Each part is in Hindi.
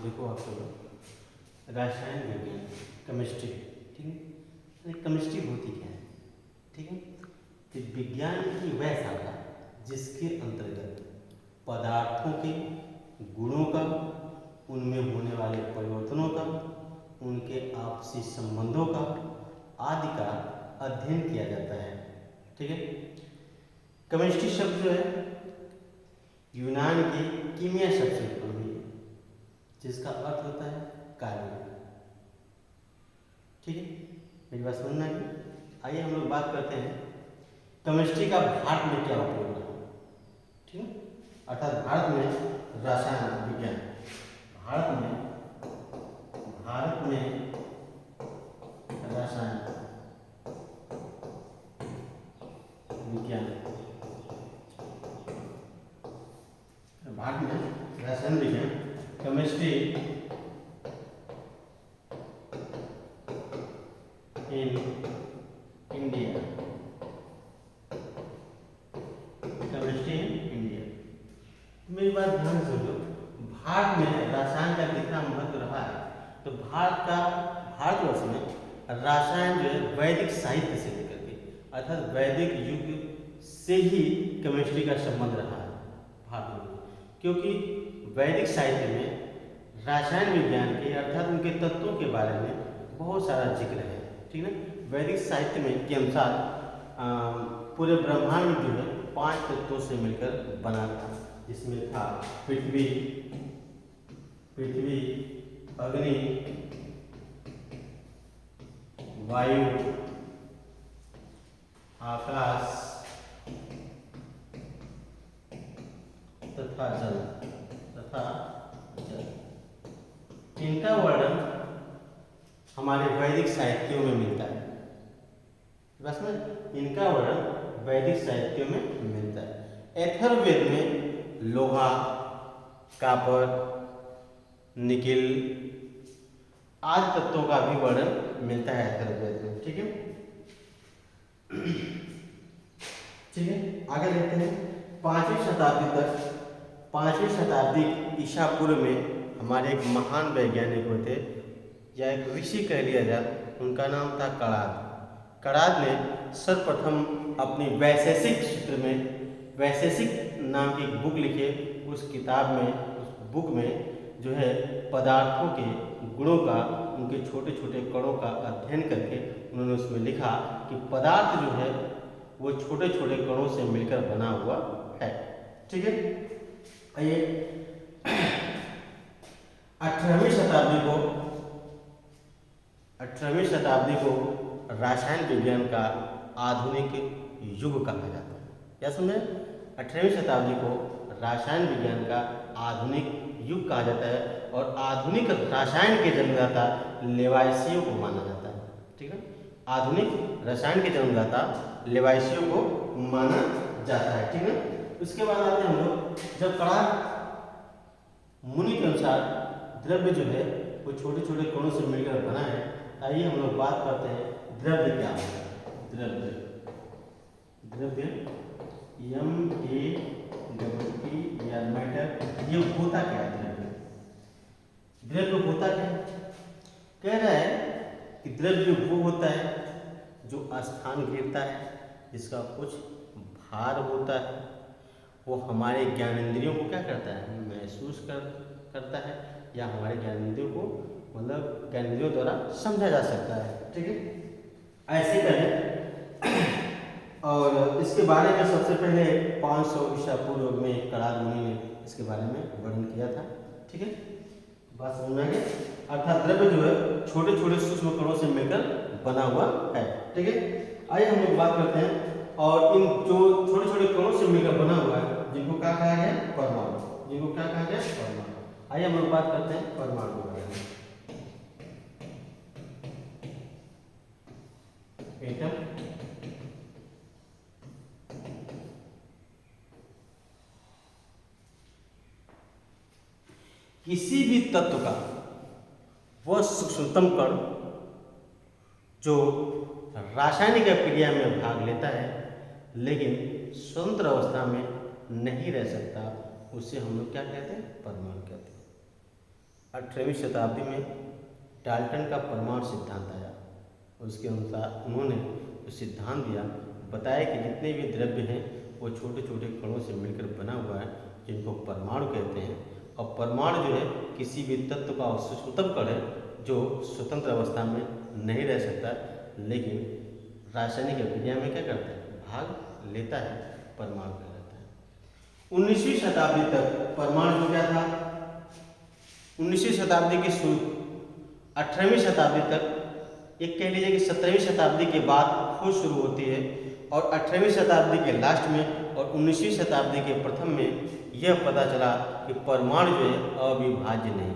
देखो आप लोग रसायन विज्ञान केमिस्ट्री, ठीक है। तो केमिस्ट्री होती क्या है, ठीक है। तो विज्ञान की वह शाखा जिसके अंतर्गत पदार्थों के गुणों का, उनमें होने वाले परिवर्तनों का, उनके आपसी संबंधों का आदि का अध्ययन किया जाता है, ठीक है। केमिस्ट्री शब्द जो है यूनान के कीमिया शब्द से उत्पन्न हुई है, जिसका अर्थ होता है कार्य, ठीक है। मेरी बात समझना है। आइए हम लोग बात करते हैं केमिस्ट्री का भारत में क्या उपयोग रहा, ठीक है। अर्थात भारत में रसायन विज्ञान, भारत में रसायन विज्ञान, भारत में रसायन विज्ञान chemistry in India, chemistry in India. मेरी बात ध्यान से सुनो, भारत में रसायन का कितना महत्व रहा है। तो भारतवर्ष में रसायन जो है वैदिक साहित्य से लेकर के, अर्थात वैदिक युग से ही केमिस्ट्री का संबंध रहा है भारत में, क्योंकि वैदिक साहित्य में रसायन विज्ञान के अर्थात उनके तत्वों के बारे में बहुत सारा जिक्र है, ठीक है। वैदिक साहित्य में के अनुसार पूरे ब्रह्मांड जो है 5 तत्वों से मिलकर बना था, जिसमें था पृथ्वी, अग्नि, वायु, आकाश तथा जल। इनका वर्णन हमारे वैदिक साहित्यों में मिलता है, बस में इनका वर्णन वैदिक साहित्यों में मिलता है। अथर्ववेद में लोहा, कॉपर, निकिल आदि तत्वों का भी वर्णन मिलता है अथर्ववेद में, ठीक है। आगे देखते हैं 5वीं शताब्दी तक, 5वीं शताब्दी ईसा पूर्व में हमारे एक महान वैज्ञानिक होते या एक ऋषि कह लिया जाए, उनका नाम था कणाद ने सर्वप्रथम अपनी वैशेषिक क्षेत्र में वैशेषिक नाम की एक बुक लिखे। उस किताब में, उस बुक में जो है पदार्थों के गुणों का, उनके छोटे छोटे कणों का अध्ययन करके उन्होंने उसमें लिखा कि पदार्थ जो है वो छोटे छोटे कणों से मिलकर बना हुआ है, ठीक है। आइए 18वीं शताब्दी को रसायन विज्ञान का आधुनिक युग कहा जाता है। क्या समझे? 18वीं शताब्दी को रसायन विज्ञान का आधुनिक युग कहा जाता है और आधुनिक रसायन के जन्मदाता लेवाइसियों को माना जाता है, ठीक है। आधुनिक रसायन के जन्मदाता लेवाइसियों को माना जाता है, ठीक है। उसके बाद आते हैं हम लोग, जब कणाद मुनि के अनुसार द्रव्य जो है वो छोटे छोटे कणों से मिलकर बना है। आइए हम लोग बात करते हैं द्रव्य क्या है। द्रव्य MATT या मैटर, ये होता क्या है? द्रव्य होता क्या है? कह रहा है कि द्रव्य वो होता है जो स्थान घेरता है, जिसका कुछ भार होता है, वो हमारे ज्ञानेंद्रियों को क्या करता है, महसूस करता है, या हमारे ज्ञानेंद्रियों को मतलब ज्ञानेंद्रियों द्वारा समझा जा सकता है, ठीक है। ऐसे करें और इसके बारे में सबसे पहले 500 ईसा पूर्व में कणाद मुनि ने इसके बारे में वर्णन किया था, ठीक है। बात समझ में आ गई? अर्थात द्रव्य जो है छोटे छोटे सूक्ष्म कणों से मिलकर बना हुआ है, ठीक है। आइए हम लोग बात करते हैं, और इन जो छोटे छोटे कणों से मिलकर बना हुआ है, जिनको क्या कहा गया? परमाणु। जिनको क्या कहा गया? परमाणु। आइए हम लोग बात करते हैं परमाणु के बारे में। एटम, किसी भी तत्व का वह सूक्ष्मतम कण जो रासायनिक क्रिया में भाग लेता है लेकिन स्वतंत्र अवस्था में नहीं रह सकता, उसे हम लोग क्या कहते हैं? परमाणु कहते हैं, 18वीं शताब्दी में डाल्टन का परमाणु सिद्धांत आया। उसके अनुसार उन्होंने जो सिद्धांत दिया, बताया कि जितने भी द्रव्य हैं वो छोटे छोटे कणों से मिलकर बना हुआ है, जिनको परमाणु कहते हैं। और परमाणु जो है किसी भी तत्व का सूक्ष्मतम कण है जो स्वतंत्र अवस्था में नहीं रह सकता, लेकिन रासायनिक अभिक्रिया में क्या करता है, भाग लेता है, परमाणु कहलाता है। 19वीं शताब्दी तक परमाणु क्या था? 19वीं शताब्दी की शुरू 18वीं शताब्दी तक, एक कह लीजिए कि 17वीं शताब्दी के बाद खोज शुरू होती है, और 18वीं शताब्दी के लास्ट में और 19वीं शताब्दी के प्रथम में यह पता चला कि परमाणु जो है अविभाज्य नहीं है।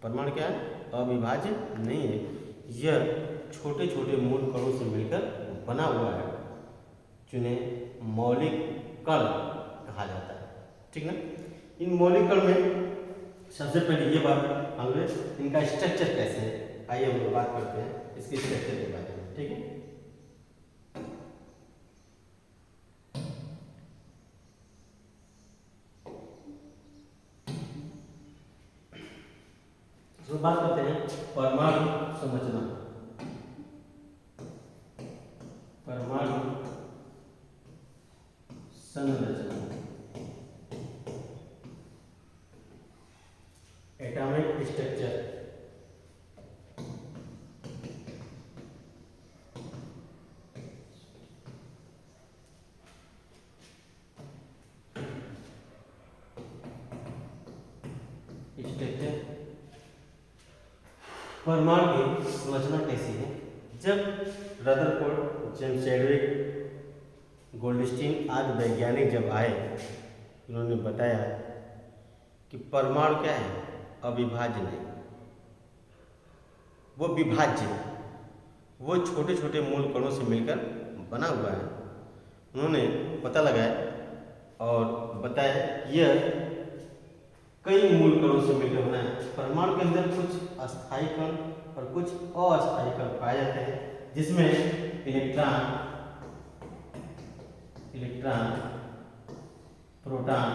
परमाणु क्या है? अविभाज्य नहीं है। यह छोटे छोटे मूल कणों से मिलकर बना हुआ है, जिन्हें मौलिक कण कहा जाता है। ठीक ना? इन मौलिक कण में सबसे पहले ये बात हम इनका स्ट्रक्चर कैसे है, आइए हम लोग बात करते हैं इसके स्ट्रक्चर के बारे में। ठीक है, तो बात करते हैं परमाणु संरचना। परमाणु संरचना, एटॉमिक स्ट्रक्चर। परमाणु की संरचना कैसी है? जब रदरफोर्ड, जेम्स चैडविक, गोल्डस्टीन आदि वैज्ञानिक जब आए, उन्होंने बताया कि परमाणु क्या है? अविभाज्य नहीं, वो विभाज्य है, वो छोटे छोटे मूल कणों से मिलकर बना हुआ है। उन्होंने पता लगाया और बताया यह कई मूल कणों से मिलकर बना है। परमाणु के अंदर कुछ अस्थायी कण और कुछ अस्थायी कण पाए जाते हैं, जिसमें इलेक्ट्रॉन, प्रोटॉन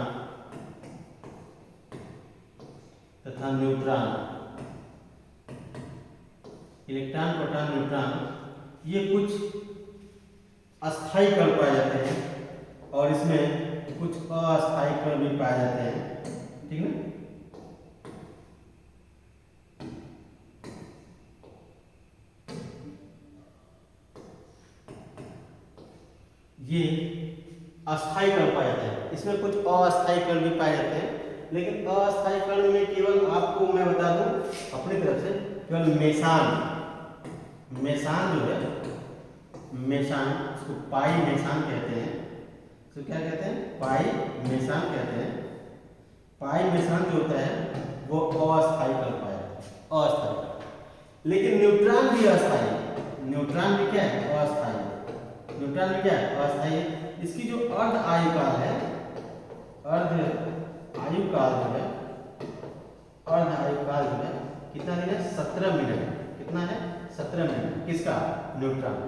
तथा न्यूट्रॉन। इलेक्ट्रॉन, प्रोटॉन, न्यूट्रॉन ये कुछ अस्थायी कण पाए जाते हैं, और इसमें कुछ अस्थायी कण भी पाए जाते हैं। ठीक है, ये अस्थायी कण पाए जाते हैं, इसमें कुछ अस्थायी कण भी पाए जाते हैं, लेकिन अस्थायी कण में केवल आपको मैं बता दूं अपनी तरफ से, केवल मेसान जो है, मेसान, इसको पाई मेसान कहते हैं। तो क्या कहते हैं? पाई मेसान कहते हैं। पाई मेसान जो होता है वो अस्थायी कण पाया जाता है, अस्थायी कण। लेकिन न्यूट्रॉन भी अस्थायी है। न्यूट्रॉन भी क्या है? अस्थायी है। न्यूट्रॉन भी क्या है? अस्थायी है। इसकी जो अर्ध आयुकाल है, अर्ध आयुकाल जो है, अर्ध आयुकाल जो है कितना दिन है? 17 मिनट। कितना है? 17 मिनट। किसका? न्यूट्रॉन।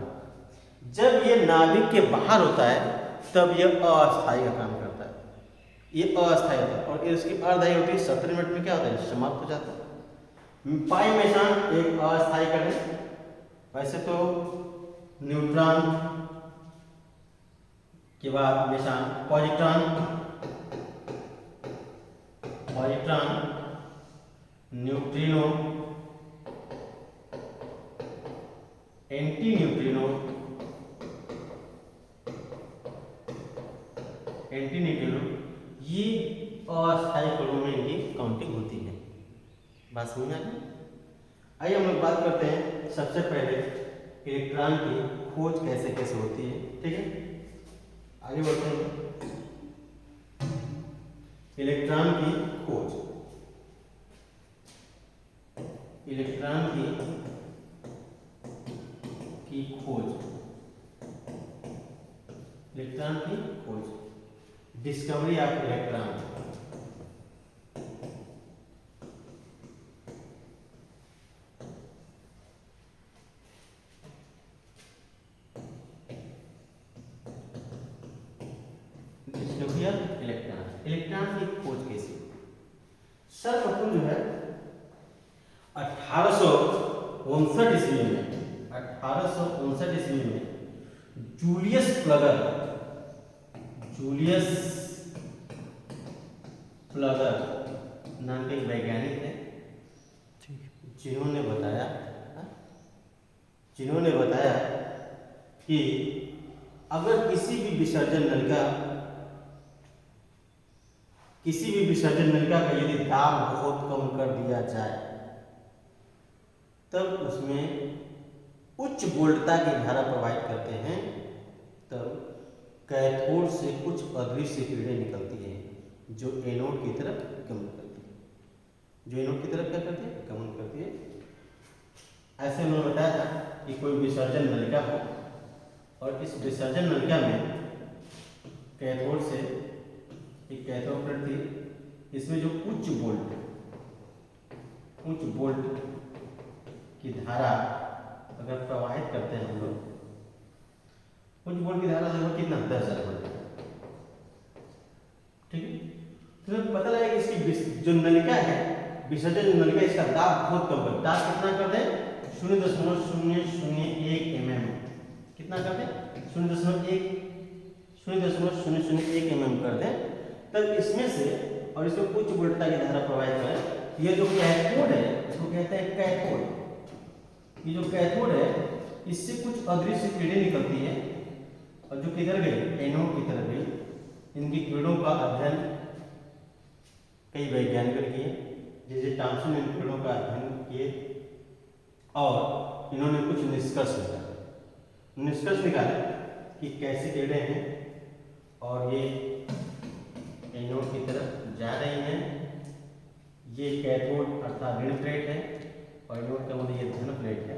जब ये नाभिक के बाहर होता है तब यह अस्थायी का काम करता है, ये अस्थायी होता है, और इसकी अर्धायु होती है 17 मिनट में क्या होता है? समाप्त हो जाता है। पाई मेसान एक अस्थायी कण है। वैसे तो न्यूट्रॉन के बाद Mason, positron, neutrino, anti neutrino, ये अस्थायी कणों में इनकी काउंटिंग होती है। बात समझ में आ गई? आइए हम लोग बात करते हैं सबसे पहले इलेक्ट्रॉन की खोज कैसे कैसे होती है। ठीक है, आगे बढ़ते हैं। इलेक्ट्रॉन की खोज, इलेक्ट्रॉन की खोज, इलेक्ट्रॉन की खोज, discovery of electron. Discovery of electron, electron की खोज कैसे? सर्वप्रथम जो है 1859 ईस्वी में 1859 ईस्वी में जूलियस प्लगर नाम के एक वैज्ञानिक है, जिन्होंने बताया कि अगर किसी भी विसर्जन नलिका का यदि दाब बहुत कम कर दिया जाए तब उसमें उच्च वोल्टता की धारा प्रवाहित करते हैं, तब कैथोड से कुछ अदृश्य किरणें निकलती हैं जो एनोड की तरफ गमन करती है। ऐसे उन्होंने बताया था कि कोई विसर्जन नलिका हो और इस विसर्जन नलिका में कैथोड से एक कैथोड प्लेट थी, इसमें जो उच्च वोल्ट की धारा अगर प्रवाहित करते हैं हम लोग, उच्च वोल्ट की धारा लगभग कितना 10,000 वोल्ट, ठीक है। तो पता लगा कि इसकी जो नलिका है, विसर्जन नलिका, इसका दाब बहुत कम कर, दाब कितना कर दें 0.001 mm, कितना कर दें 0.001 mm कर दें, तब इसमें से और इसको उच्च वोल्टता की धारा प्रवाहित करें। ये जो कैथोड है इसको कहते हैं कैथोड। ये जो कैथोड है इससे कुछ अदृश्य किरणें निकलती है और जो किधर गई एनोड की तरफ गई। इनकी किरणों का अध्ययन कई वैज्ञानिकों ने किए, जैसे थॉमसन ने इन किरणों का अध्ययन किए और इन्होंने कुछ निष्कर्ष निकाले कि कैसे किरणें हैं और ये एनोड की तरफ जा रही हैं। ये कैथोड अर्थात ऋण प्लेट है और एनोड का मतलब ये धन प्लेट है।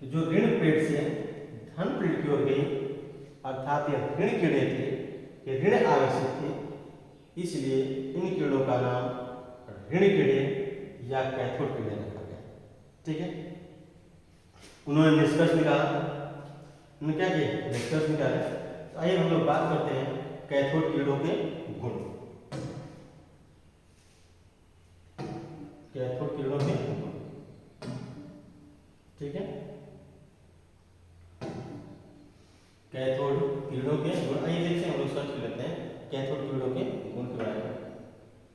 तो जो ऋण प्लेट से धन प्लेट की ओर गई अर्थात ये ऋण किरणें थी, ये ऋण आवेशित थी, इसलिए इन किरणों का नाम ऋण किरणें या कैथोड किरणें रखा गया, ठीक है। उन्होंने निष्कर्ष निकाला, उन्होंने क्या किया निष्कर्ष निकाले। तो आइए हम लोग बात करते हैं कैथोड किरणों के गुण। कैथोड किरणों के गुण, ठीक है। कैथोड किरणों के गुण, आइए देखते हैं, हम लोग सर्च कर लेते हैं कैथोड किरणों के गुण के बारे में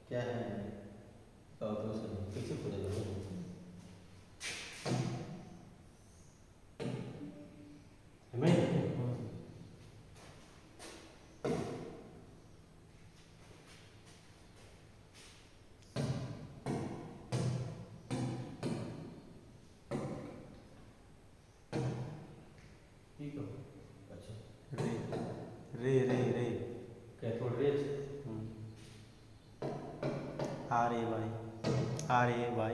क्या है। कैसे खोजा जाए, रे कैथोड रेज RAYS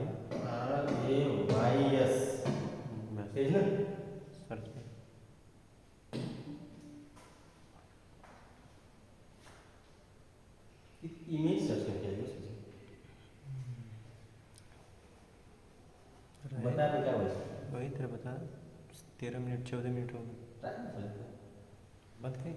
सही ना। इमेज सर्च करके बता दे क्या वही तेरा बता 13 मिनट 14 मिनट हो गए, गया बंद करें।